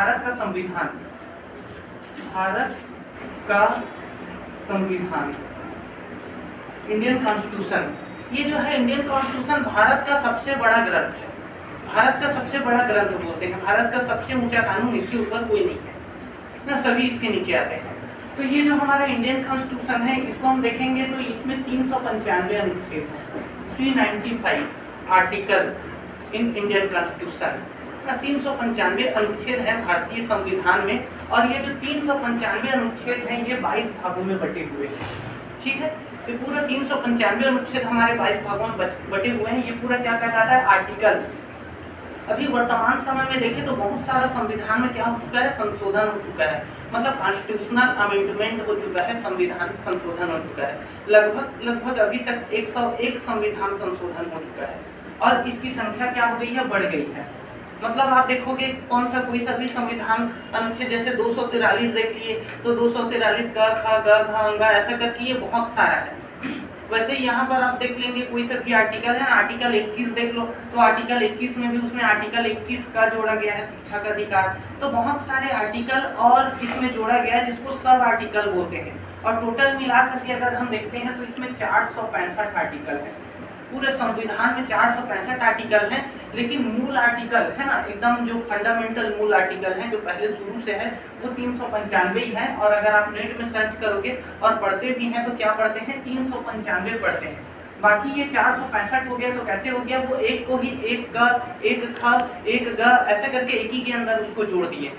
भारत का संविधान, भारत का संविधान, इंडियन कॉन्स्टिट्यूशन, ये जो है इंडियन कॉन्स्टिट्यूशन भारत का सबसे बड़ा ग्रंथ है, भारत का सबसे बड़ा ग्रंथ बोलते हैं, भारत का सबसे ऊंचा कानून, इसके ऊपर कोई नहीं है ना, सभी इसके नीचे आते हैं। तो ये जो हमारा इंडियन कॉन्स्टिट्यूशन है, इसको हम देखेंगे तो इसमें 395 अनुच्छेद है, 395 आर्टिकल इन इंडियन कॉन्स्टिट्यूशन, 395 अनुच्छेद है भारतीय संविधान में। और ये जो 395 अनुच्छेद हैं ये 22 भागों में बटे हुए हैं, ठीक है। ये पूरा 395 अनुच्छेद हमारे 22 भागों में बटे हुए हैं। ये पूरा क्या कहलाता है, आर्टिकल। अभी वर्तमान समय में देखें तो बहुत सारा संविधान में क्या हो चुका है, संशोधन हो चुका है, मतलब कॉन्स्टिट्यूशनल अमेंडमेंट हो चुका है, संविधान संशोधन हो चुका है। लगभग अभी तक 101 संविधान संशोधन हो चुका है और इसकी संख्या क्या हो गई है, बढ़ गई है। मतलब आप देखोगे कौन सा कोई सा भी संविधान अनुच्छेद जैसे 243 देख लिए तो 243 का ख ग घ अंगा ऐसा करके ये बहुत सारा है। वैसे यहाँ पर आप देख लेंगे कोई सा भी आर्टिकल है ना, आर्टिकल 21 देख लो तो आर्टिकल 21 में भी उसमें आर्टिकल 21 का जोड़ा गया है शिक्षा का अधिकार। तो बहुत सारे आर्टिकल और इसमें जोड़ा गया है जिसको सब आर्टिकल बोलते हैं। और टोटल मिलाकर के अगर हम देखते हैं तो इसमें 465 आर्टिकल है, पूरे संविधान में 465 आर्टिकल हैं। लेकिन मूल आर्टिकल है ना, एकदम जो फंडामेंटल मूल आर्टिकल है जो पहले शुरू से है वो 395 ही है। और अगर आप नेट में सर्च करोगे और पढ़ते भी हैं तो क्या पढ़ते हैं, 395 पढ़ते हैं। बाकी ये 465 हो गया तो कैसे हो गया, वो एक को ही एक ग एक ख एक ग ऐसा करके एक ही के अंदर उसको जोड़ दिए।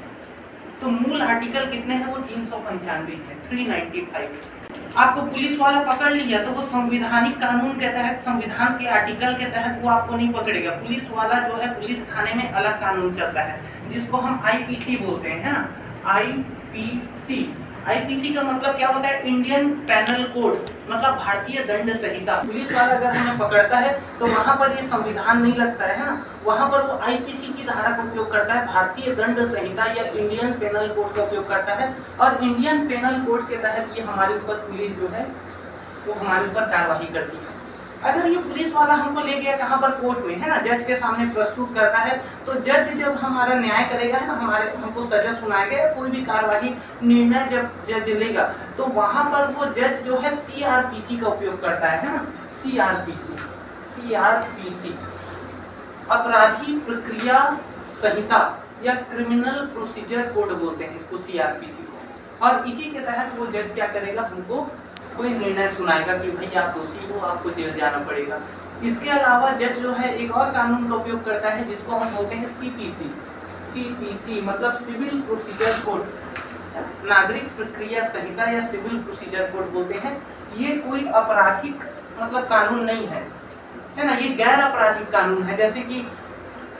तो मूल आर्टिकल कितने हैं, वो 395 है, 395। आपको पुलिस वाला पकड़ लिया तो वो संवैधानिक कानून के तहत, संविधान के आर्टिकल के तहत वो आपको नहीं पकड़ेगा। पुलिस वाला जो है, पुलिस थाने में अलग कानून चलता है जिसको हम आईपीसी बोलते हैं, है ना, आईपीसी। आईपीसी का मतलब क्या होता है, इंडियन पैनल कोड, मतलब भारतीय दंड संहिता। पुलिस वाला अगर हमें पकड़ता है तो वहां पर ये संविधान नहीं लगता है ना, वहां पर वो आईपीसी की धारा का उपयोग करता है, भारतीय दंड संहिता या इंडियन पेनल कोड का उपयोग करता है। और इंडियन पेनल कोड के तहत ये हमारे ऊपर पुलिस जो है वो हमारे ऊपर कार्यवाही करती है। अगर ये पुलिस वाला हमको ले गया कहाँ पर, कोर्ट में, है ना, जज के सामने प्रस्तुत करता है तो जज जब हमारा न्याय करेगा, है ना, हमको सजा सुनाएगा या कोई भी कार्यवाही निर्णय जब जज लेगा तो वहां पर वो जज जो है सीआरपीसी का उपयोग करता है ना, सीआरपीसी, अपराधी प्रक्रिया संहिता या क्रिमिनल प्रोसीजर कोड बोलते हैं इसको, सीआरपीसी को। और इसी के तहत वो जज क्या करेगा, हमको कोई निर्णय सुनाएगा कि भाई आप दोषी हो, आपको जेल जाना पड़ेगा। इसके अलावा जज जो है एक और कानून का उपयोग करता है जिसको हम बोलते हैं सीपीसी, मतलब सिविल प्रोसीजर कोड, नागरिक प्रक्रिया संहिता या सिविल प्रोसीजर कोड बोलते हैं। ये कोई आपराधिक मतलब कानून नहीं है ना, ये गैर आपराधिक कानून है। जैसे कि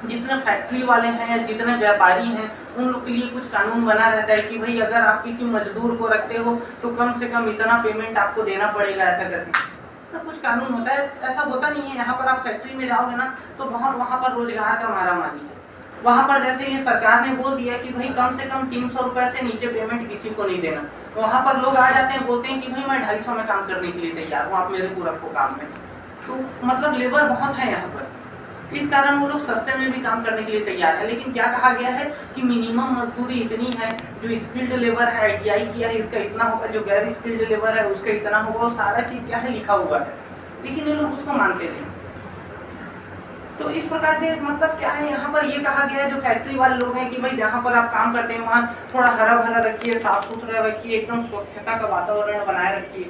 जितने फैक्ट्री वाले हैं या जितने व्यापारी हैं उन लोग के लिए कुछ कानून बना रहता है कि भाई अगर आप किसी मजदूर को रखते हो तो कम से कम इतना पेमेंट आपको देना पड़ेगा, ऐसा करके तो कुछ कानून होता है। ऐसा होता नहीं है, यहाँ पर आप फैक्ट्री में जाओगे ना तो वहाँ पर रोजगार का मारामारी है। वहाँ पर जैसे ये सरकार ने बोल दिया कि भाई कम से कम 300 रुपये से नीचे पेमेंट किसी को नहीं देना, तो वहाँ पर लोग आ जाते हैं, बोलते हैं कि भाई मैं 250 में काम करने के लिए तैयार हूँ, आप मेरे को रखो काम में। तो मतलब लेबर बहुत है यहाँ पर, इस कारण वो लोग सस्ते में भी काम करने के लिए तैयार है। लेकिन क्या कहा गया है कि मिनिमम मजदूरी इतनी है, जो स्किल्ड लेबर है आईटीआई किया है इसका इतना होगा, जो गैर स्किल्ड लेबर है उसका इतना होगा, वो सारा चीज क्या है लिखा हुआ है, लेकिन ये लोग उसको मानते नहीं। तो इस प्रकार से मतलब क्या है, यहाँ पर ये कहा गया है जो फैक्ट्री वाले लोग हैं कि भाई जहाँ पर आप काम करते हैं वहाँ थोड़ा हरा भरा रखिए, साफ सुथरा रखिए, एकदम स्वच्छता का वातावरण बनाए रखिए।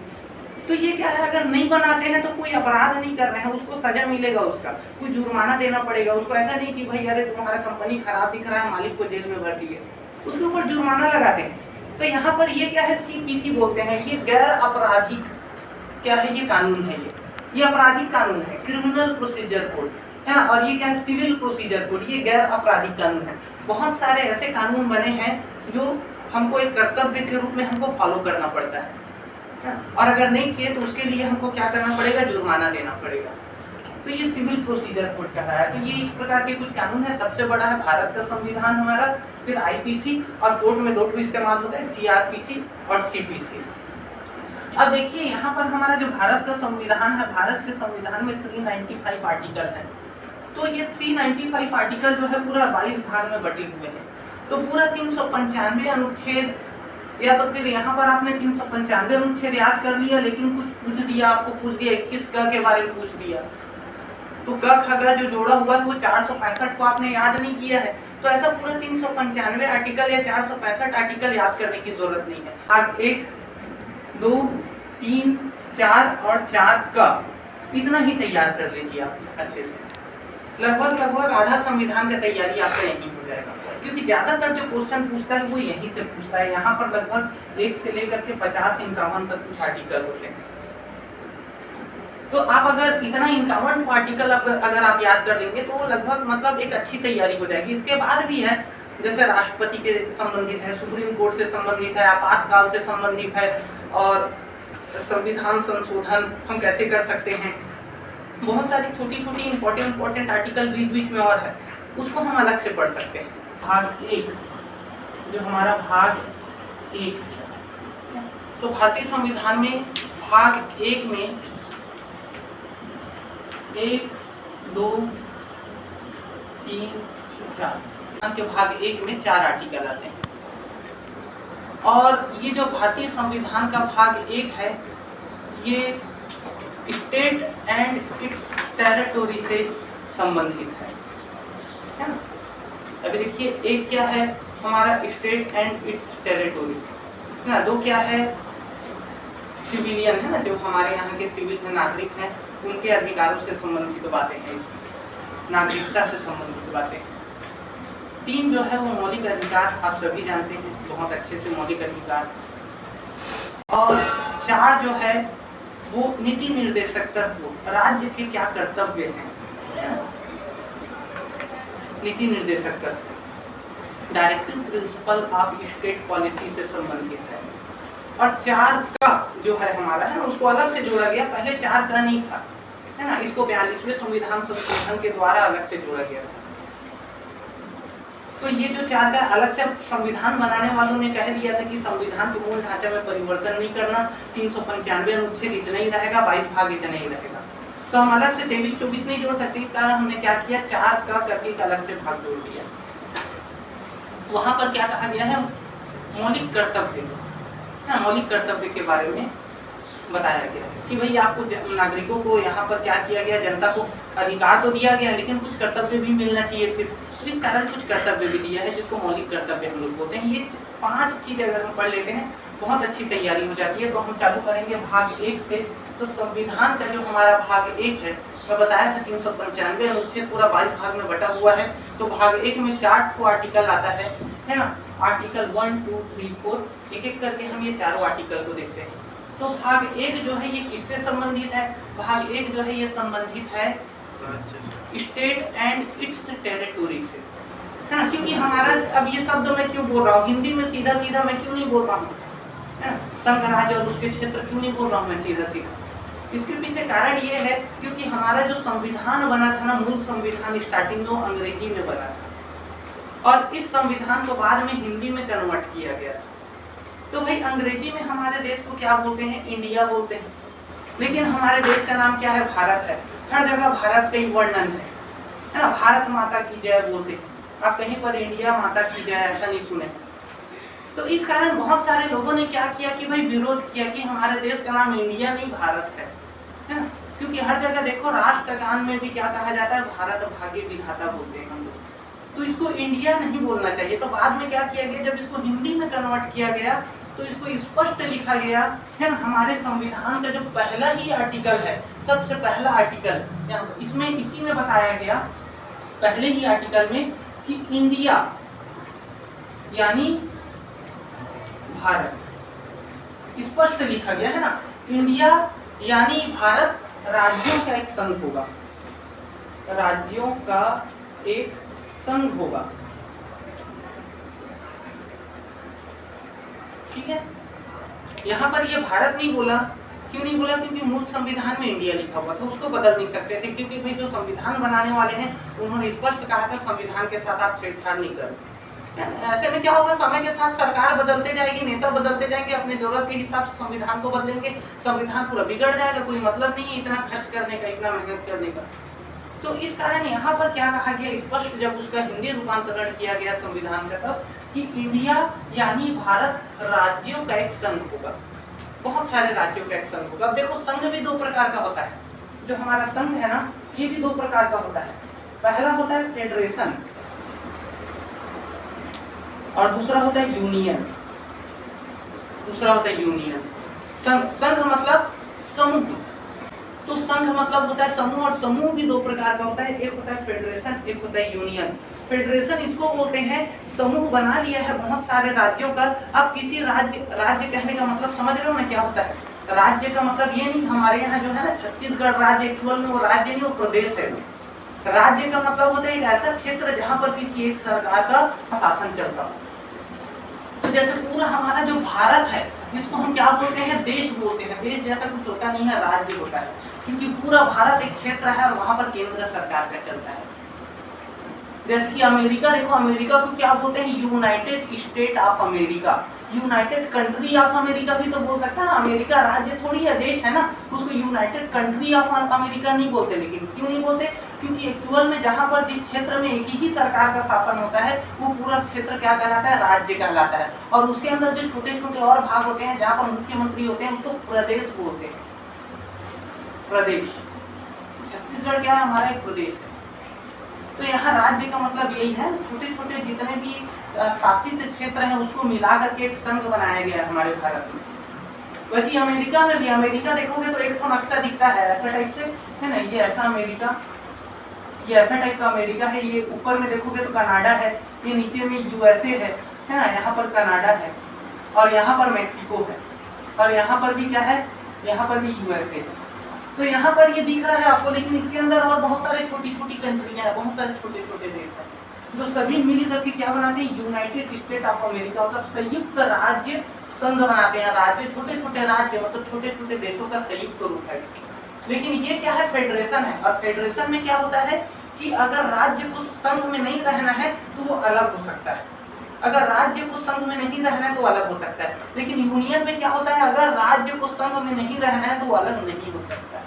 तो ये क्या है, अगर नहीं बनाते हैं तो कोई अपराध नहीं कर रहे हैं, उसको सजा मिलेगा, उसका कोई जुर्माना देना पड़ेगा उसको। ऐसा नहीं कि भाई अरे तुम्हारा कंपनी खराब दिख रहा है, मालिक को जेल में भर दिए, उसके ऊपर जुर्माना लगाते हैं। तो यहाँ पर ये क्या है, सीपीसी बोलते हैं, ये गैर आपराधिक क्या है, ये कानून है, ये आपराधिक कानून है, क्रिमिनल प्रोसीजर कोड है ना। और ये क्या है, सिविल प्रोसीजर कोड, ये गैर आपराधिक कानून है। बहुत सारे ऐसे कानून बने हैं जो हमको एक कर्तव्य के रूप में हमको फॉलो करना पड़ता है, और अगर नहीं किए तो उसके लिए हमको क्या करना पड़ेगा, जुर्माना देना पड़ेगा। तो ये सिविल प्रोसीजर कोड का है। तो ये इस प्रकार के कुछ कानून है। सबसे बड़ा है भारत का संविधान हमारा, फिर आईपीसी, और कोर्ट में दो इस्तेमाल होता है, सीआरपीसी और सीपीसी। अब देखिए यहाँ पर हमारा जो भारत का संविधान है, भारत के संविधान में 395 आर्टिकल है। तो ये 395 आर्टिकल जो है पूरा 22 भाग में बटे हुए हैं। तो पूरा 395 अनुच्छेद, या तो फिर यहाँ पर आपने 395 अनुच्छेद याद कर लिया, लेकिन कुछ पूछ दिया, आपको पूछ दिया 21 क के बारे में पूछ दिया, तो क ख ग जो जोड़ा हुआ है वो 465 को आपने याद नहीं किया है। तो ऐसा पूरा 395 आर्टिकल या 465 आर्टिकल याद करने की जरूरत नहीं है। आग 1, 2, 3, 4 और 4 का इतना ही तैयार कर लीजिए आप अच्छे से। लगभग आधा संविधान का तैयारी आपका यहीं हो जाएगा, क्योंकि ज्यादातर जो क्वेश्चन पूछता है वो यहीं से पूछता है। यहाँ पर लगभग 1 से लेकर के 50-51 तक कुछ आर्टिकल होते हैं। तो आप अगर इतना 51 आर्टिकल अगर आप याद कर लेंगे तो लगभग मतलब एक अच्छी तैयारी हो जाएगी। इसके बाद भी है, जैसे राष्ट्रपति के संबंधित है, सुप्रीम कोर्ट से संबंधित है, आपातकाल से संबंधित है, और संविधान संशोधन हम कैसे कर सकते हैं। बहुत सारी छोटी इंपॉर्टेंट आर्टिकल बीच में और है, उसको हम अलग से पढ़ सकते हैं। भाग 1 जो हमारा भाग 1, तो भारतीय संविधान में भाग 1 में 1, 2, 3, 4 के भाग 1 में 4 आर्टिकल आते हैं। और ये जो भारतीय संविधान का भाग 1 है, ये स्टेट एंड इट्स टेरिटोरी से संबंधित है ना। अभी देखिए, एक क्या है हमारा स्टेट एंड इट्स टेरिटोरी ना, 2 क्या है सिविलियन है ना, जो हमारे यहाँ के सिविल नागरिक हैं उनके अधिकारों से संबंधित बातें हैं, नागरिकता से संबंधित बातें। 3 जो है वो मौलिक अधिकार, आप सभी जानते हैं बहुत अच्छे से मौलिक अधिकार। और 4 जो है वो नीति निर्देशक तत्व, राज्य के क्या कर्तव्य हैं, नीति निर्देशक तत्व, directive principle of state policy से संबंधित है। और 4 का जो है हमारा है ना, उसको अलग से जोड़ा गया, पहले 4 का नहीं था है ना, इसको 42वें संविधान संशोधन के द्वारा अलग से जोड़ा गया था। तो ये जो 4 का अलग से संविधान बनाने वालों ने कह दिया था कि संविधान के मूल ढांचे में परिवर्तन नहीं करना, 395 अनुच्छेद इतना ही रहेगा, 22 भाग इतना ही रहेगा। तो हम अलग से 23-24 नहीं जोड़ सकते, इस कारण हमने क्या किया, 4 का करके एक अलग से भाग जोड़ दिया। वहां पर क्या कहा गया है, मौलिक कर्तव्य, मौलिक कर्तव्य के बारे में बताया गया कि भाई आपको नागरिकों को यहाँ पर क्या किया गया, जनता को अधिकार तो दिया गया लेकिन कुछ कर्तव्य भी मिलना चाहिए फिर, तो इस कारण कुछ कर्तव्य भी दिया है जिसको मौलिक कर्तव्य हम लोग बोलते हैं। ये 5 चीज़ अगर हम पढ़ लेते हैं बहुत अच्छी तैयारी हो जाती है। तो हम चालू करेंगे भाग 1 से। तो संविधान का जो हमारा भाग 1 है, मैं बताया था 395 अनुच्छेद पूरा 22 भाग में बटा हुआ है। तो भाग 1 में 4 को आर्टिकल आता है ना, आर्टिकल 1, 2, 3, 4, एक एक करके हम ये 4 आर्टिकल को देखते हैं। तो भाग 1 जो है ये किससे संबंधित है, भाग 1 जो है ये संबंधित है स्टेट एंड इट्स टेरिटोरी से, है ना। क्योंकि हमारा अब ये शब्द मैं क्यों बोल रहा हूँ, हिंदी में सीधा सीधा मैं क्यों नहीं बोल रहा हूँ, है ना, संघ राज्य और उसके क्षेत्र क्यों नहीं बोल रहा हूँ मैं सीधा सीधा। इसके पीछे कारण ये है क्योंकि हमारा जो संविधान बना था ना, मूल संविधान स्टार्टिंग में अंग्रेजी में बना था और इस संविधान को बाद में हिंदी में कन्वर्ट किया गया। तो भाई अंग्रेजी में हमारे देश को क्या बोलते हैं, इंडिया बोलते हैं, लेकिन हमारे देश का नाम क्या है, भारत है। हर जगह भारत का ही वर्णन है ना, भारत माता की जय बोलते हैं, आप कहीं पर इंडिया माता की जय ऐसा नहीं सुने। तो इस कारण बहुत सारे लोगों ने क्या किया कि भाई विरोध किया कि हमारे देश का नाम इंडिया नहीं भारत है ना। क्योंकि हर जगह देखो राष्ट्रगान में भी क्या कहा जाता है, भारत भाग्य विधाता बोलते हैं हम लोग, तो इसको इंडिया नहीं बोलना चाहिए। तो बाद में क्या किया गया, जब इसको हिंदी में कन्वर्ट किया गया तो इसको स्पष्ट लिखा गया है ना। हमारे संविधान का जो पहला ही आर्टिकल है, सबसे पहला आर्टिकल इसमें इसी में बताया गया पहले ही आर्टिकल में कि इंडिया यानी भारत, स्पष्ट लिखा गया है ना, इंडिया यानी भारत राज्यों का एक संघ होगा, राज्यों का एक संघ होगा, ठीक है। यहाँ पर ये भारत नहीं बोला, क्यों नहीं बोला, क्योंकि मूल संविधान में इंडिया लिखा हुआ था, उसको बदल नहीं सकते थे, क्योंकि भाई जो संविधान बनाने वाले हैं उन्होंने स्पष्ट कहा था संविधान के साथ आप छेड़छाड़ नहीं करते। ऐसे में क्या होगा, समय के साथ सरकार बदलते जाएगी, नेता बदलते जाएंगे, अपने जरूरत के हिसाब से संविधान को बदलेंगे, संविधान पूरा बिगड़ जाएगा, कोई मतलब नहीं है इतना खर्च करने का, इतना मेहनत करने का। तो इस कारण यहाँ पर क्या कहा गया स्पष्ट, जब उसका हिंदी रूपांतरण किया गया संविधान का, तब कि इंडिया यानी भारत राज्यों का एक संघ होगा, बहुत सारे राज्यों का एक संघ होगा। अब देखो संघ भी दो प्रकार का होता है, जो हमारा संघ है ना ये भी दो प्रकार का होता है। पहला होता है फेडरेशन और दूसरा होता है यूनियन। दूसरा होता है यूनियन। संघ मतलब समूह, तो संघ मतलब होता है समूह, और समूह भी दो प्रकार का होता है, एक होता है फेडरेशन, एक होता है यूनियन। फेडरेशन इसको बोलते हैं, समूह बना लिया है बहुत सारे राज्यों का। अब किसी राज्य कहने का मतलब समझ रहे हो ना क्या होता है? राज्य का मतलब ये नहीं, हमारे यहाँ जो है ना छत्तीसगढ़ राज्य, एक्चुअल में वो राज्य नहीं, वो प्रदेश है। राज्य का मतलब होता है एक ऐसा क्षेत्र जहाँ पर किसी एक सरकार का शासन चलता हो। तो जैसे पूरा हमारा जो भारत है इसको हम क्या बोलते हैं? देश बोलते हैं। देश जैसा कुछ होता नहीं है, राज्य होता है, क्योंकि पूरा भारत एक क्षेत्र है और वहां पर केंद्र सरकार का चलता है। जैसे कि अमेरिका, देखो अमेरिका को क्या बोलते हैं? United state of America, United country of America भी तो बोल सकता है ना। अमेरिका राज्य थोड़ी है, देश है ना, उसको यूनाइटेड कंट्री ऑफ अमेरिका नहीं बोलते। लेकिन क्यों नहीं बोलते? क्योंकि एक्चुअल में जहां पर जिस क्षेत्र में एक ही सरकार का शासन होता है वो पूरा क्षेत्र क्या कहलाता है? राज्य कहलाता है। और उसके अंदर जो छोटे छोटे और भाग होते हैं जहाँ पर मुख्यमंत्री होते हैं उसको प्रदेश बोलते हैं। प्रदेश, छत्तीसगढ़ क्या है? हमारा एक प्रदेश है। तो यहाँ राज्य का मतलब यही है, छोटे छोटे जितने भी शासित क्षेत्र हैं उसको मिला करके एक संघ बनाया गया है हमारे भारत में। वैसे अमेरिका में भी, अमेरिका देखोगे तो एक तो नक्शा दिखता है ऐसा टाइप से, है ना, ये ऐसा अमेरिका, ये ऐसा टाइप का अमेरिका है। ये ऊपर में देखोगे तो कनाडा है, ये नीचे में यूएसए है ना, यहाँ पर कनाडा है और यहाँ पर मैक्सिको है और यहाँ पर भी क्या है? यहाँ पर भी यूएसए है। तो यहाँ पर ये दिख रहा है आपको, लेकिन इसके अंदर और बहुत सारे छोटी छोटी कंट्रियां हैं, बहुत सारे छोटे छोटे देश हैं, जो सभी मिल करके क्या बनाते हैं? यूनाइटेड स्टेट ऑफ अमेरिका, मतलब संयुक्त राज्य संघ बनाते हैं। राज्य छोटे छोटे राज्य मतलब छोटे छोटे देशों का संयुक्त रूप है। लेकिन ये क्या है? फेडरेशन है। और फेडरेशन में क्या होता है कि अगर राज्य को संघ में नहीं रहना है तो वो अलग हो सकता है, अगर राज्य को संघ में नहीं रहना है तो अलग हो सकता है। लेकिन यूनियन में क्या होता है? अगर राज्य को संघ में नहीं रहना है तो वो अलग नहीं हो सकता है।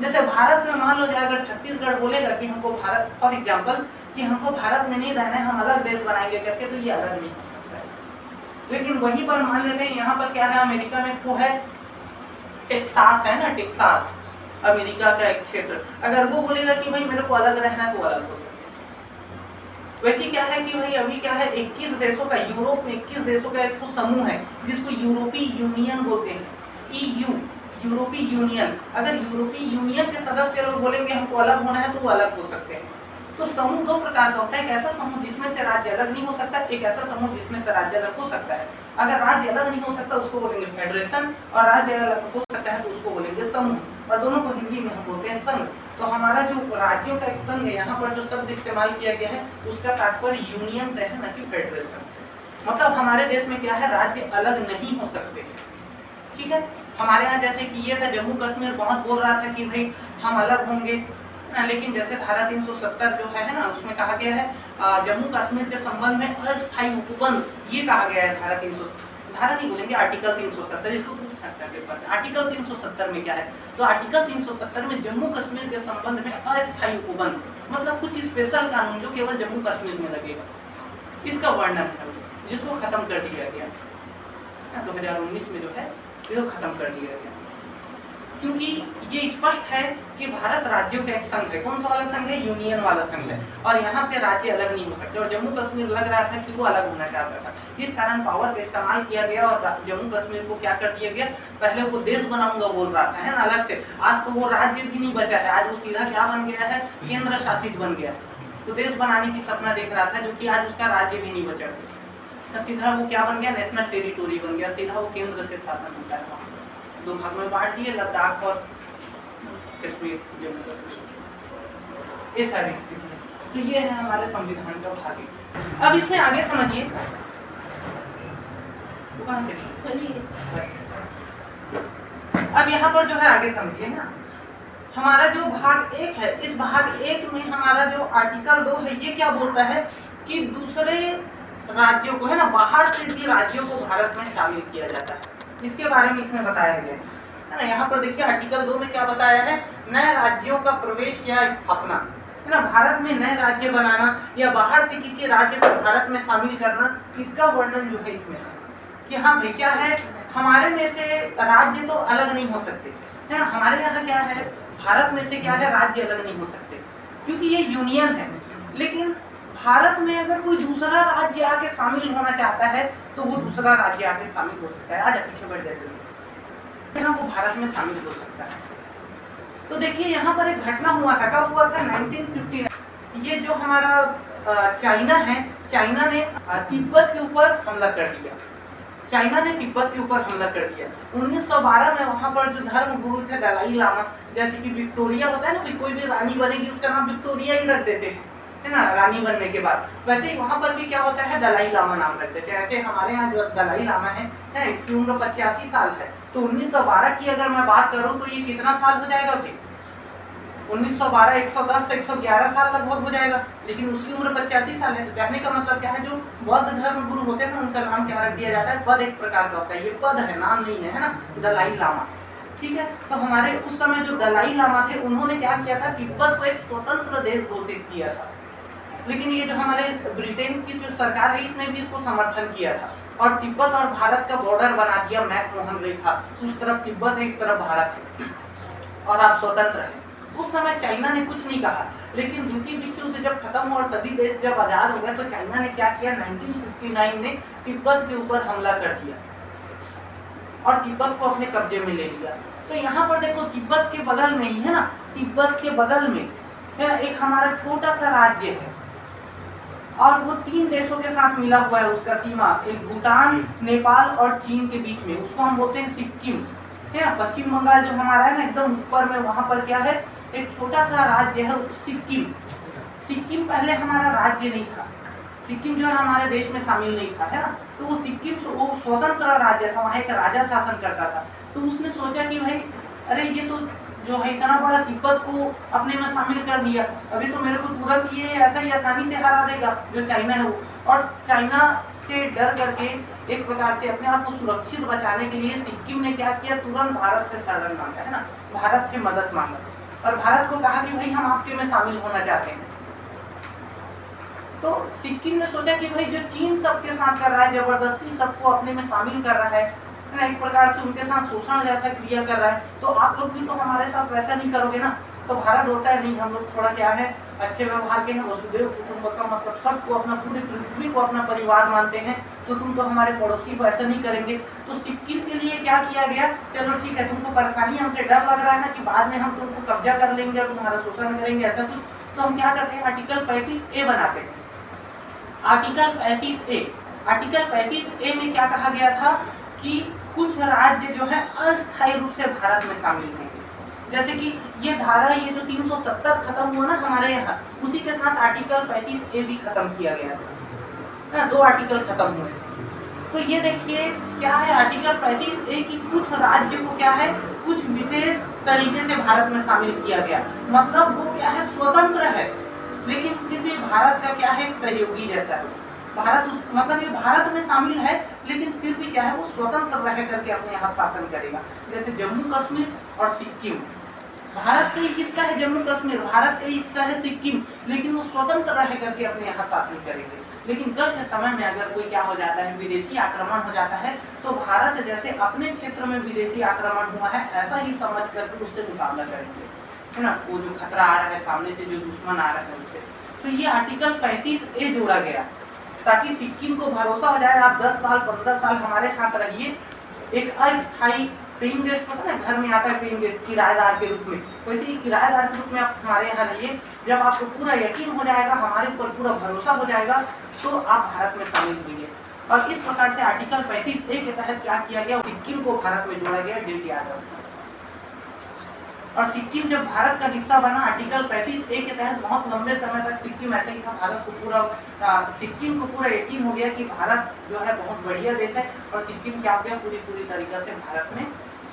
जैसे भारत में मान लो जाए, अगर छत्तीसगढ़ बोलेगा कि हमको भारत, फॉर एग्जाम्पल, कि हमको भारत में नहीं रहना है, हम अलग देश बनाएंगे करके, तो ये अलग नहीं हो सकता है। लेकिन वहीं पर मान लेते हैं यहाँ पर क्या है? अमेरिका में वो है टेक्सास है ना, टेक्सास अमेरिका का एक क्षेत्र। अगर वो बोलेगा कि भाई मेरे को अलग रहना है तो अलग हो सकता है। वैसे क्या है कि भाई अभी क्या है, 21 देशों का, यूरोप में 21 देशों का एक समूह है जिसको यूरोपीय यूनियन बोलते हैं, EU, यूरोपीय यूनियन। अगर यूरोपीय यूनियन के सदस्य लोग बोलेंगे हमको अलग होना है तो वो अलग हो सकते हैं। तो समूह दो प्रकार का होता है, एक ऐसा समूह जिसमें से राज्य अलग नहीं हो सकता, एक ऐसा समूह जिसमें से राज्य अलग हो सकता है। अगर राज्य अलग नहीं हो सकता उसको बोलेंगे फेडरेशन, और राज्य अलग हो सकता है तो उसको बोलेंगे समूह, और दोनों को हिंदी में हम बोलते हैं संघ। तो हमारा जो राज्यों का एक संघ है, यहाँ पर जो शब्द इस्तेमाल किया गया है उसका तात्पर्य यूनियन से है, न कि फेडरेशन से। मतलब हमारे देश में क्या है? राज्य अलग नहीं हो सकते, ठीक है। हमारे यहाँ जैसे कि ये था, जम्मू कश्मीर बहुत बोल रहा था कि भाई हम अलग होंगे, लेकिन जैसे धारा 370 जो है ना, उसमें कहा गया है जम्मू कश्मीर के संबंध में अस्थायी उपबंध, ये कहा गया है धारा 300, धारा नहीं बोलेंगे, आर्टिकल 370, इसको पूछ सकता है पेपर में। आर्टिकल 370 में क्या है? तो आर्टिकल 370 में जम्मू कश्मीर के संबंध में अस्थायी उपबंध, मतलब कुछ स्पेशल कानून जो केवल जम्मू कश्मीर में लगेगा, इसका वर्णन है, जिसको खत्म कर दिया गया 2019 में जो है इसको खत्म कर दिया गया। क्योंकि ये स्पष्ट है कि भारत राज्यों का एक संघ है। कौन सा वाला संघ है? यूनियन वाला संघ है, और यहाँ से राज्य अलग नहीं हो सकते। और जम्मू कश्मीर लग रहा था कि वो अलग होना चाहता था, इस कारण पावर का इस्तेमाल किया गया और जम्मू कश्मीर को क्या कर दिया गया? पहले वो देश बनाऊंगा बोल रहा था, है ना, अलग से। आज तो वो राज्य भी नहीं बचा है, आज वो सीधा क्या बन गया है? केंद्र शासित बन गया। तो देश बनाने की सपना देख रहा था, जो कि आज उसका राज्य भी नहीं बचा, सीधा वो क्या बन गया? नेशनल टेरिटोरी बन गया, सीधा वो केंद्र से शासन होता है। दो भाग में बांट दिए, लद्दाख और कश्मीर, जम्मू कश्मीर, ये सारी स्थिति है। तो ये है हमारे संविधान का भाग। अब इसमें आगे समझिए, अब यहाँ पर जो है आगे समझिए ना, हमारा जो भाग 1 है, इस भाग 1 में हमारा जो आर्टिकल 2 है, ये क्या बोलता है कि दूसरे राज्यों को, है ना, बाहर से भी राज्यों को भारत में शामिल किया जाता है। इसके बारे में इसमें बताया गया। है ना। यहाँ पर देखिए आर्टिकल 2 में क्या बताया है, नए राज्यों का प्रवेश या स्थापना, है ना। भारत में नए राज्य बनाना या बाहर से किसी राज्य को भारत में शामिल करना, इसका वर्णन जो है इसमें है कि हाँ भाई क्या है, हमारे में से राज्य तो अलग नहीं हो सकते, है ना। हमारे यहाँ क्या है, भारत में से क्या है, राज्य अलग नहीं हो सकते क्योंकि ये यूनियन है। लेकिन भारत में अगर कोई दूसरा राज्य आके शामिल होना चाहता है तो वो दूसरा राज्य आके शामिल हो सकता है। आजा पीछे बढ़ जाते हैं, वो भारत में शामिल हो सकता है। तो देखिए यहाँ पर एक घटना हुआ था, कब हुआ था, 1959। ये जो हमारा चाइना है, चाइना ने तिब्बत के ऊपर हमला कर दिया। चाइना ने तिब्बत के ऊपर हमला कर दिया 1912 में। वहां पर जो धर्म गुरु थे दलाई लामा, जैसे कि विक्टोरिया होता है ना, कोई भी रानी बनेगी उसका नाम विक्टोरिया ही रख देते हैं, है ना, रानी बनने के बाद। वैसे ही वहां पर भी क्या होता है, दलाई लामा नाम रख देते हैं। ऐसे हमारे यहाँ जो दलाई लामा है, इसकी उम्र 85 साल है। तो 1912 की अगर मैं बात करूँ तो ये कितना साल हो जाएगा भाई, 1912 110 से 111 साल लगभग हो जाएगा। लेकिन उसकी उम्र 85 साल है। तो कहने का मतलब क्या है, जो बौद्ध धर्म गुरु होते हैं ना, उनका नाम क्या रख दिया जाता है, पद एक प्रकार का होता है। ये पद है, नाम नहीं है, है ना, दलाई लामा। ठीक है। तो हमारे उस समय जो दलाई लामा थे, उन्होंने क्या किया था, तिब्बत को एक स्वतंत्र देश घोषित किया था। लेकिन ये जो हमारे ब्रिटेन की जो सरकार है, इसने भी इसको समर्थन किया था और तिब्बत और भारत का बॉर्डर बना दिया, मैकमोहन रेखा। उस तरफ तिब्बत है, इस तरफ भारत है और आप स्वतंत्र हैं। उस समय चाइना ने कुछ नहीं कहा। लेकिन द्वितीय विश्व युद्ध जब खत्म हुआ और सभी देश जब आजाद हो गए, तो चाइना ने क्या किया, 1959 में तिब्बत के ऊपर हमला कर दिया और तिब्बत को अपने कब्जे में ले लिया। तो यहाँ पर देखो, तिब्बत के बगल में ही है ना, तिब्बत के बगल में है एक हमारा छोटा सा राज्य है और वो 3 देशों के साथ मिला हुआ है। उसका सीमा एक भूटान, नेपाल और चीन के बीच में, उसको हम बोलते हैं सिक्किम, है ना। पश्चिम बंगाल जो हमारा है ना, एकदम ऊपर में, वहां पर क्या है, एक छोटा सा राज्य है सिक्किम। सिक्किम पहले हमारा राज्य नहीं था, सिक्किम जो है हमारे देश में शामिल नहीं था, है ना। तो वो सिक्किम वो स्वतंत्र राज्य था, वहाँ एक राजा शासन करता था। तो उसने सोचा कि भाई अरे ये तो जो है इतना बड़ा तिब्बत को अपने में शामिल कर दिया, अभी तो मेरे को तुरंत ये ऐसा ही आसानी से हरा देगा जो चाइना है वो। और चाइना से डर करके एक प्रकार से अपने आप को सुरक्षित बचाने के लिए सिक्किम ने क्या किया, तुरंत भारत से शरण मांगा, है ना, भारत से मदद मांगा और भारत को कहा कि भाई हम आपके में शामिल होना चाहते हैं। तो सिक्किम ने सोचा कि भाई जो चीन सबके साथ कर रहा है, जबरदस्ती सबको अपने में शामिल कर रहा है ना, एक प्रकार से उनके साथ शोषण जैसा क्रिया कर रहा है, तो आप लोग भी तो हमारे साथ वैसा नहीं करोगे ना। तो भारत होता है नहीं, हम लोग थोड़ा क्या है, अच्छे व्यवहार के हैं, वसुदेव कुटुंबकम, मतलब सबको अपना, पूरी पृथ्वी को अपना परिवार मानते हैं। तो तुम तो हमारे पड़ोसी को ऐसा नहीं करेंगे। तो सिक्किम के लिए क्या किया गया, चलो ठीक है, तुमको परेशानी, हमसे डर लग रहा है ना कि बाद में हम तुमको कब्जा कर लेंगे और तुम्हारा शोषण करेंगे ऐसा कुछ, तो हम क्या करते हैं, आर्टिकल 35A बनाते हैं। आर्टिकल 35A, आर्टिकल 35A में क्या कहा गया था कि कुछ राज्य जो है अस्थायी रूप से भारत में शामिल होंगे। जैसे कि ये धारा, ये जो 370 खत्म हुआ ना हमारे यहाँ, उसी के साथ आर्टिकल 35A भी खत्म किया गया था, 2 आर्टिकल खत्म हुए। तो ये देखिए क्या है, आर्टिकल 35A की कुछ राज्य को क्या है, कुछ विशेष तरीके से भारत में शामिल किया गया। मतलब वो क्या है, स्वतंत्र है, लेकिन फिर भी भारत का क्या है, एक सहयोगी जैसा है। भारत मतलब ये भारत में शामिल है, लेकिन फिर भी क्या है, वो स्वतंत्र रह करके अपने यहाँ शासन करेगा। जैसे जम्मू कश्मीर और सिक्किम, भारत का ही हिस्सा है जम्मू कश्मीर, भारत का ही हिस्सा है सिक्किम, लेकिन वो स्वतंत्र रह करके अपने यहाँ शासन करेंगे। लेकिन कल के समय में अगर कोई क्या हो जाता है, विदेशी आक्रमण हो जाता है, तो भारत जैसे अपने क्षेत्र में विदेशी आक्रमण हुआ है ऐसा ही समझ करके उससे मुकाबला करेंगे, है ना। वो जो खतरा आ रहा है सामने से, जो दुश्मन आ रहा है उससे। तो ये आर्टिकल 35A जोड़ा गया ताकि सिक्किम को भरोसा हो जाए, आप 10 साल 15 साल हमारे साथ रहिए, एक अस्थायी पेइंग गेस्ट होता है ना, घर में आता है पेइंग गेस्ट किराएदार के रूप में, वैसे ही किराएदार के रूप में आप हमारे यहाँ रहिए। जब आपको पूरा यकीन हो जाएगा, हमारे ऊपर पूरा भरोसा हो जाएगा, तो आप भारत में शामिल होंगे। और इस प्रकार से आर्टिकल 35A के तहत क्या किया गया, सिक्किम को भारत में जोड़ा गया, डेट याद रखना। और सिक्किम जब भारत का हिस्सा बना आर्टिकल 35A के तहत, बहुत लंबे समय तक सिक्किम ऐसे ही था, भारत को पूरा सिक्किम को पूरा यकीन हो गया कि भारत जो है बहुत बढ़िया देश है, और सिक्किम क्या हो गया, पूरी तरीके से भारत में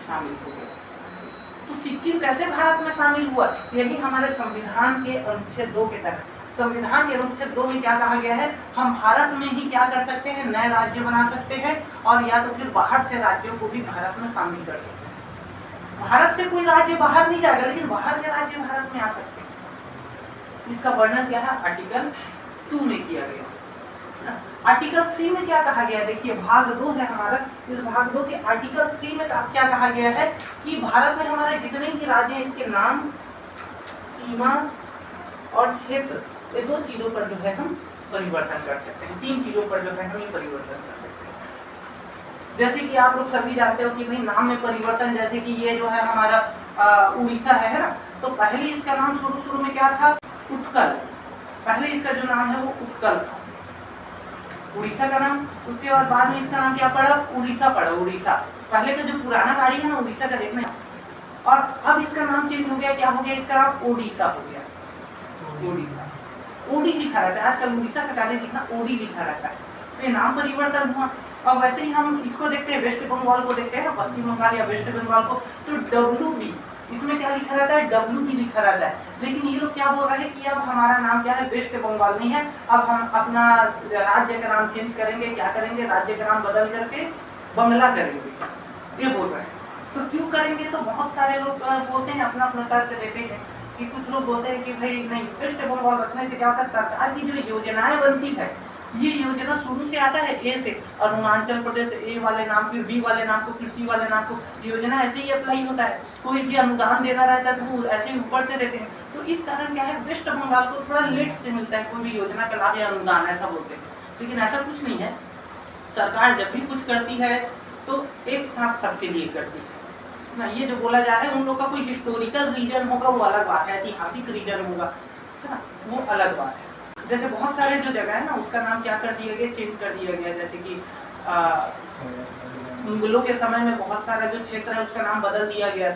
शामिल हो गया। तो सिक्किम कैसे भारत में शामिल हुआ, यही हमारे संविधान के अनुच्छेद 2 के तहत। संविधान के अनुच्छेद 2 में क्या कहा गया है, हम भारत में ही क्या कर सकते हैं, नए राज्य बना सकते हैं, और या तो फिर बाहर से राज्यों को भी भारत में शामिल कर सकते हैं। भारत से कोई राज्य बाहर नहीं जाएगा, लेकिन बाहर के राज्य भारत में आ सकते हैं। इसका वर्णन क्या है, आर्टिकल 2 में किया गया। आर्टिकल 3 में क्या कहा गया है, देखिए भाग 2 है हमारा। इस भाग 2 के आर्टिकल 3 में क्या कहा गया है कि भारत में हमारे जितने भी राज्य हैं इसके नाम, सीमा और क्षेत्र, ये 2 चीजों पर जो है हम परिवर्तन कर सकते हैं। 3 चीजों पर जो है हम ये परिवर्तन कर सकते हैं। जैसे कि आप लोग सभी जानते हो कि भाई नाम में परिवर्तन, जैसे कि ये जो है हमारा उड़ीसा है ना, तो पहले इसका नाम शुरू में क्या था, उत्कल। पहले इसका जो नाम है वो उत्कल था, उड़ीसा का नाम। उसके बाद में इसका नाम क्या पड़ा, उड़ीसा पड़ा, उड़ीसा। पहले का जो पुराना गाड़ी है ना उड़ीसा का, देखना। और अब इसका नाम चेंज हो गया, क्या हो गया, इसका नाम ओडिशा हो गया, ओडिशा। ओडी लिखा रहता है आजकल, उड़ीसा का पहले लिखना ओडी लिखा रहता है, तो ये नाम परिवर्तन हुआ। और वैसे ही हम इसको देखते हैं, वेस्ट बंगाल को देखते हैं, पश्चिम बंगाल या वेस्ट बंगाल को, तो WB, इसमें क्या लिखा रहता है, WB लिखा रहता है। लेकिन ये लोग क्या बोल रहे हैं कि अब हमारा नाम क्या है, वेस्ट बंगाल नहीं है, अब हम अपना राज्य का नाम चेंज करेंगे। क्या करेंगे, राज्य का नाम बदल करके बंगला करेंगे, ये बोल रहे हैं। तो क्यों करेंगे, तो बहुत सारे लोग बोलते हैं, अपना अपना तर्क देते हैं कि कुछ लोग बोलते हैं कि भाई नहीं, वेस्ट बंगाल रखने से क्या होता है, सरकार की जो योजनाएं बनती है, ये योजना शुरू से आता है ए से, अरुणाचल प्रदेश ए वाले नाम, फिर बी वाले नाम को, फिर सी वाले नाम को, योजना ऐसे ही अप्लाई होता है। कोई भी अनुदान देना रहता है तो वो ऐसे ही ऊपर से देते हैं। तो इस कारण क्या है, वेस्ट बंगाल को थोड़ा लेट से मिलता है कोई भी योजना का लाभ या अनुदान, ऐसा बोलते हैं। लेकिन ऐसा कुछ नहीं है, सरकार जब भी कुछ करती है तो एक साथ सबके लिए करती है ना। ये जो बोला जा रहा है, उन लोग का कोई हिस्टोरिकल रीजन होगा वो अलग बात है, ऐतिहासिक रीजन होगा, है ना, वो अलग बात है। जैसे बहुत सारे जो जगह है ना उसका नाम क्या कर दिया गया, चेंज कर दिया गया। जैसे कि मुगलों के समय में बहुत सारा जो क्षेत्र है उसका नाम बदल दिया गया।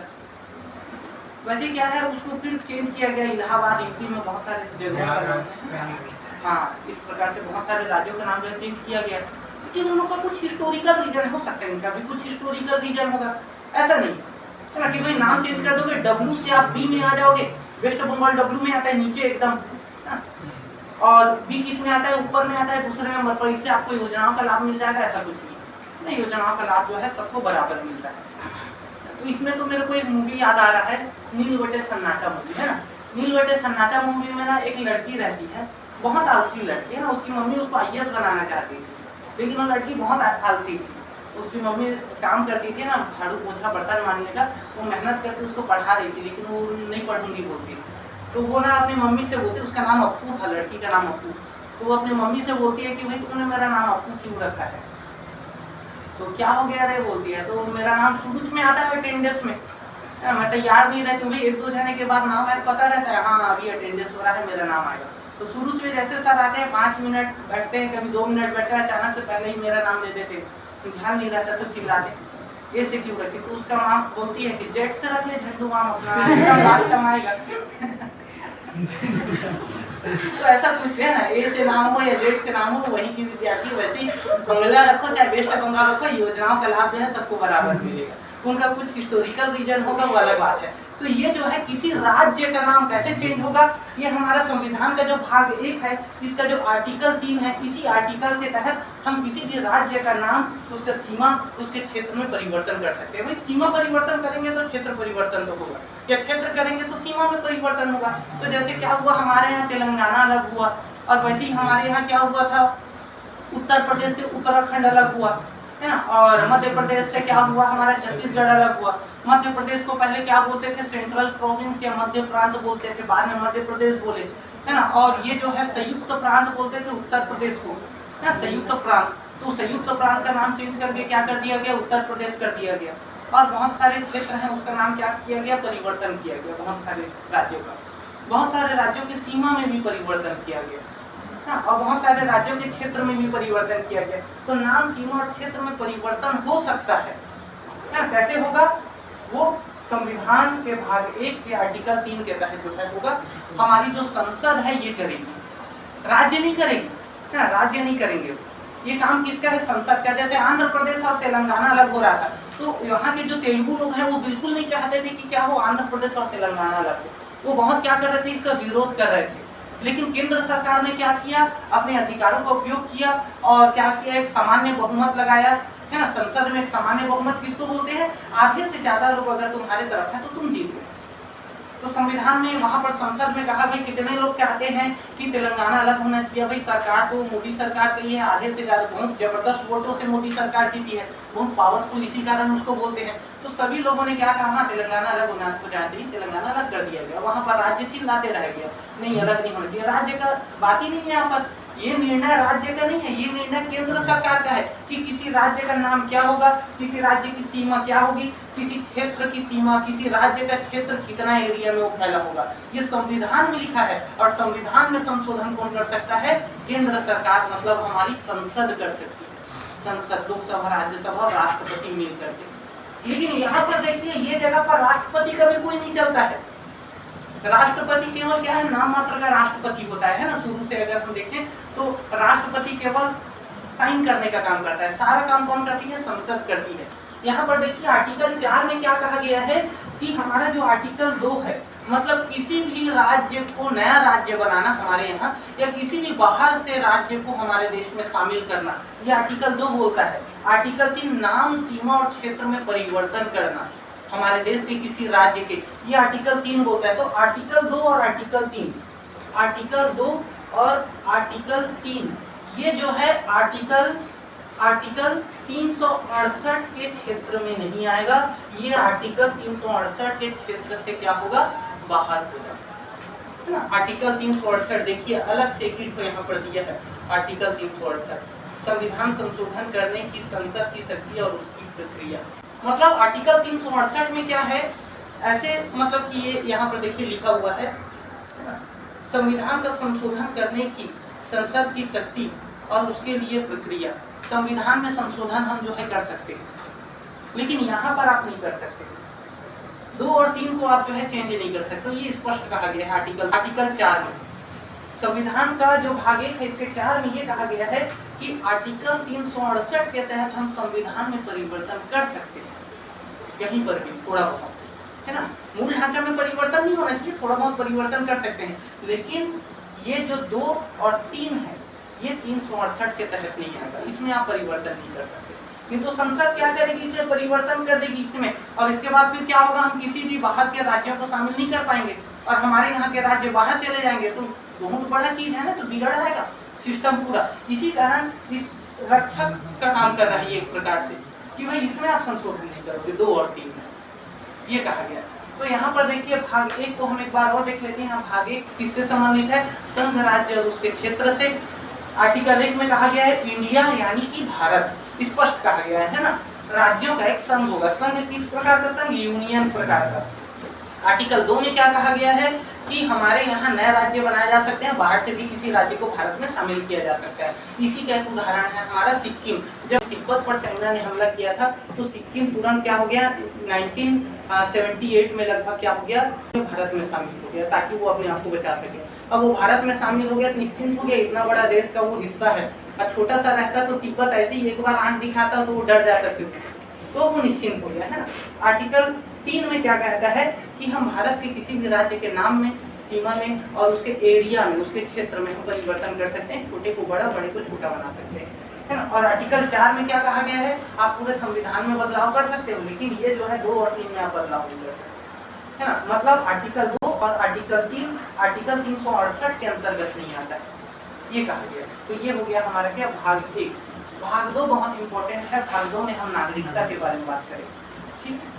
वैसे क्या है, उसको फिर चेंज किया गया। इलाहाबाद यूपी में बहुत सारे जगहों का नाम, हाँ, इस प्रकार से बहुत सारे राज्यों का नाम जो है चेंज किया गया, क्योंकि उन लोग का कुछ हिस्टोरिकल रीजन हो सकता है, इनका भी कुछ हिस्टोरिकल रीजन होगा। ऐसा नहीं है ना कि भाई नाम चेंज कर दोगे, W से आप B में आ जाओगे, वेस्ट बंगाल W में आता है नीचे एकदम, और B किस में आता है, ऊपर में आता है दूसरे नंबर पर। इससे आपको योजनाओं का लाभ मिल जाएगा, ऐसा कुछ नहीं, योजनाओं का लाभ जो है सबको बराबर मिलता है। तो इसमें तो मेरे को एक मूवी याद आ रहा है, नील बटे सन्नाटा मूवी, है ना। नील बटे सन्नाटा मूवी में ना एक लड़की रहती है, बहुत आलसी लड़की है ना। उसकी मम्मी उसको IAS बनाना चाहती थी, लेकिन वो लड़की बहुत आलसी थी। उसकी मम्मी काम करती थी ना, झाड़ू पोछा बर्तन मारने का, वो मेहनत करके उसको पढ़ा रही थी, लेकिन वो नहीं पढ़ूंगी बोलती थी। तो वो ना अपनी मम्मी से बोलती, उसका नाम अप्पू था, लड़की का नाम अप्पू। तो वो अपनी मम्मी से बोलती है कि भाई तुमने मेरा नाम अप्पू क्यों रखा है, तो क्या हो गया रे, बोलती है। तो मेरा नाम शुरू में आता है अटेंडेंस में, मैं तैयार नहीं रहती हूँ, 1-2 जाने के बाद नाम है पता रहता है, हाँ अभी अटेंडेंस हो रहा है, मेरा नाम आएगा। तो शुरू में जैसे सर आते हैं 5 मिनट बैठते हैं, कभी 2 मिनट बैठते हैं, अचानक से पहले ही मेरा नाम दे देते, ध्यान नहीं रहता तो चिल्लाते, ऐसे क्यों रखे। तो उसका माँ बोलती है कि जेट से रख ले झंडू माम अपना, लास्ट टाइम आएगा। तो ऐसा कुछ है ना, ए से नाम हो या जेट से नाम हो, वही की विद्यार्थी, वैसे ही बंगला रखो चाहे वेस्ट बंगाल रखो, योजनाओं का लाभ जो है सबको बराबर मिलेगा। उनका कुछ हिस्टोरिकल रीजन होगा वो अलग बात है। तो ये जो है किसी राज्य का नाम कैसे चेंज होगा, ये हमारा संविधान का जो भाग 1 है, इसका जो आर्टिकल 3 है, इसी आर्टिकल के तहत हम किसी भी राज्य का नाम, उसका सीमा, उसके क्षेत्र में परिवर्तन कर सकते हैं। भाई सीमा परिवर्तन करेंगे तो क्षेत्र परिवर्तन तो होगा, या क्षेत्र करेंगे तो सीमा में परिवर्तन होगा। तो जैसे क्या हुआ, हमारे यहाँ तेलंगाना अलग हुआ, और वैसे ही हमारे यहाँ क्या हुआ था, उत्तर प्रदेश से उत्तराखंड अलग हुआ, है ना। और मध्य प्रदेश से क्या हुआ, हमारा छत्तीसगढ़ अलग हुआ। मध्य प्रदेश को पहले क्या बोलते थे, सेंट्रल प्रोविंस या मध्य प्रांत बोलते थे, बाद में मध्य प्रदेश बोले, है ना। और ये जो है संयुक्त प्रांत बोलते थे उत्तर प्रदेश को, है ना, संयुक्त प्रांत। तो संयुक्त प्रांत का नाम चेंज करके क्या कर दिया गया, उत्तर प्रदेश कर दिया गया। और बहुत सारे क्षेत्र हैं उसका नाम क्या किया गया, परिवर्तन किया गया। बहुत सारे राज्यों का, बहुत सारे राज्यों की सीमा में भी परिवर्तन किया गया, और बहुत सारे राज्यों के क्षेत्र में भी परिवर्तन किया गया। तो नाम, सीमा और क्षेत्र में परिवर्तन हो सकता है ना। कैसे होगा, वो संविधान के भाग 1 के आर्टिकल 3 के तहत जो है होगा। हमारी जो संसद है ये करेगी, राज्य नहीं करेगी, है ना, राज्य नहीं करेंगे। ये काम किसका है, संसद का। जैसे आंध्र प्रदेश और तेलंगाना अलग हो रहा था, तो यहाँ के जो तेलुगु लोग हैं वो बिल्कुल नहीं चाहते थे कि क्या हो आंध्र प्रदेश और तेलंगाना अलग हो। वो बहुत क्या कर रहे थे, इसका विरोध कर रहे थे, लेकिन केंद्र सरकार ने क्या किया, अपने अधिकारों का उपयोग किया और क्या किया, एक सामान्य बहुमत लगाया, है ना। संसद में एक सामान्य बहुमत किसको बोलते हैं, आधे से ज्यादा लोग अगर तुम्हारे तरफ है तो तुम जीत गए। तो संविधान में वहां पर संसद में कहा भाई कितने लोग चाहते हैं कि तेलंगाना अलग होना चाहिए। भाई सरकार तो मोदी सरकार की है, आधे से ज्यादा बहुत जबरदस्त वोटों से मोदी सरकार जीती है, बहुत पावरफुल, इसी कारण उसको बोलते हैं। तो सभी लोगों ने क्या कहा, तेलंगाना अलग होना चाहिए, तेलंगाना अलग कर दिया गया। वहां पर राज्य चिल्लाते रह गया, नहीं अलग नहीं होना चाहिए। राज्य का बात ही नहीं है यहाँ पर, ये निर्णय राज्य का नहीं है, ये निर्णय केंद्र सरकार का है कि किसी राज्य का नाम क्या होगा, किसी राज्य की सीमा क्या होगी, किसी क्षेत्र की सीमा, किसी राज्य का क्षेत्र कितना एरिया में वो फैला होगा, ये संविधान में लिखा है। और संविधान में संशोधन कौन कर सकता है, केंद्र सरकार, मतलब हमारी संसद कर सकती है। संसद, लोकसभा, राज्यसभा और राष्ट्रपति मिल करके। लेकिन यहाँ पर देखिए ये जगह पर राष्ट्रपति का भी कोई नहीं चलता है। राष्ट्रपति केवल क्या है, नाम मात्र का राष्ट्रपति होता है ना। शुरू से अगर हम देखें तो राष्ट्रपति केवल साइन करने का काम करता है, सारा काम कौन करती है, संसद करती है। यहाँ पर देखिए आर्टिकल 4 में क्या कहा गया है कि हमारा जो आर्टिकल 2 है, मतलब किसी भी राज्य को नया राज्य बनाना हमारे यहाँ, या किसी भी बाहर से राज्य को हमारे देश में शामिल करना, ये आर्टिकल 2 बोलता है। आर्टिकल 3 नाम, सीमा और क्षेत्र में परिवर्तन करना हमारे देश के किसी राज्य के, ये आर्टिकल 3 बोलता है। तो आर्टिकल 2 और आर्टिकल 3, आर्टिकल 2 और आर्टिकल 3, ये जो है आर्टिकल 368 के क्षेत्र में नहीं आएगा, ये आर्टिकल 368 के क्षेत्र से क्या होगा, बाहर होगा, है ना। आर्टिकल 368 देखिए अलग से एक यहाँ पर दिया है, आर्टिकल 368 संविधान संशोधन करने की संसद की शक्ति और उसकी प्रक्रिया। मतलब आर्टिकल 368 में क्या है, ऐसे मतलब कि ये यहाँ पर देखिए लिखा हुआ है, संविधान का संशोधन करने की संसद की शक्ति और उसके लिए प्रक्रिया। संविधान में संशोधन हम जो है कर सकते हैं, लेकिन यहाँ पर आप नहीं कर सकते। 2 और 3 को आप जो है चेंज नहीं कर सकते, ये स्पष्ट कहा गया है आर्टिकल 4 में। संविधान का जो भाग 1 है, इसके 4 में ये कहा गया है कि आर्टिकल 368 के तहत हम संविधान में परिवर्तन कर सकते हैं, यहीं पर भी थोड़ा बहुत, है ना। मूल ढांचा में परिवर्तन नहीं होना चाहिए, थोड़ा बहुत परिवर्तन कर सकते हैं, लेकिन ये जो 2 और 3 है, ये 368 के तहत नहीं आएगा, इसमें आप परिवर्तन नहीं कर सकते। नहीं तो संसद क्या करेगी, इसमें परिवर्तन कर देगी इसमें, और इसके बाद फिर क्या होगा, हम किसी भी बाहर के राज्यों को शामिल नहीं कर पाएंगे और हमारे यहाँ के राज्य बाहर चले जाएंगे, तो बहुत बड़ा चीज है ना, तो बिगड़ जाएगा सिस्टम पूरा। इसी कारण इस रक्षक का काम कर रहा है ये एक प्रकार से, कि भाई इसमें आप संशोधन नहीं करोगे 2 और 3 में, ये कहा गया। तो यहाँ पर देखिए भाग 1 को हम एक बार और देख लेते हैं। भाग 1 किससे संबंधित है, संघ राज्य और उसके क्षेत्र से। आर्टिकल 1 में कहा गया है इंडिया यानी कि भारत, स्पष्ट कहा गया है ना। राज्यों का एक संघ होगा, संघ किस प्रकार का संघ, यूनियन प्रकार का। आर्टिकल 2 में क्या कहा गया है कि हमारे यहाँ नए राज्य बनाए जा सकते हैं, बाहर से भी किसी राज्य को भारत में शामिल किया जा सकता है। इसी का एक उदाहरण है हमारा सिक्किम। जब तिब्बत पर चाइना ने हमला किया था तो सिक्किम तुरंत क्या हो गया, 1978 में लगभग क्या हो गया, भारत में शामिल हो गया, ताकि वो अपने आप को बचा सके। अब वो भारत में शामिल हो गया तो निश्चिंत हो गया, इतना बड़ा देश का वो हिस्सा है। और छोटा सा रहता तो तिब्बत ऐसे ही एक बार आंख दिखाता तो वो डर जाता थे, तो वो निश्चिंत हो गया, है ना। आर्टिकल 3 में क्या कहता है कि हम भारत के किसी भी राज्य के नाम में, सीमा में और उसके एरिया में, उसके क्षेत्र में हम परिवर्तन कर सकते हैं, छोटे को बड़ा, बड़े को छोटा बना सकते हैं, है ना। और आर्टिकल 4 में क्या कहा गया है, आप पूरे संविधान में बदलाव कर सकते हो, लेकिन ये जो है 2 और 3 में आप बदलाव नहीं कर सकते, है ना। मतलब आर्टिकल 2 और आर्टिकल 3 आर्टिकल 368 के अंतर्गत नहीं आता है, ये कहा गया। तो ये हो गया हमारा क्या, भाग 1। भाग 2 बहुत इंपॉर्टेंट है, भाग 2 में हम नागरिकता के बारे में बात करें, ठीक है।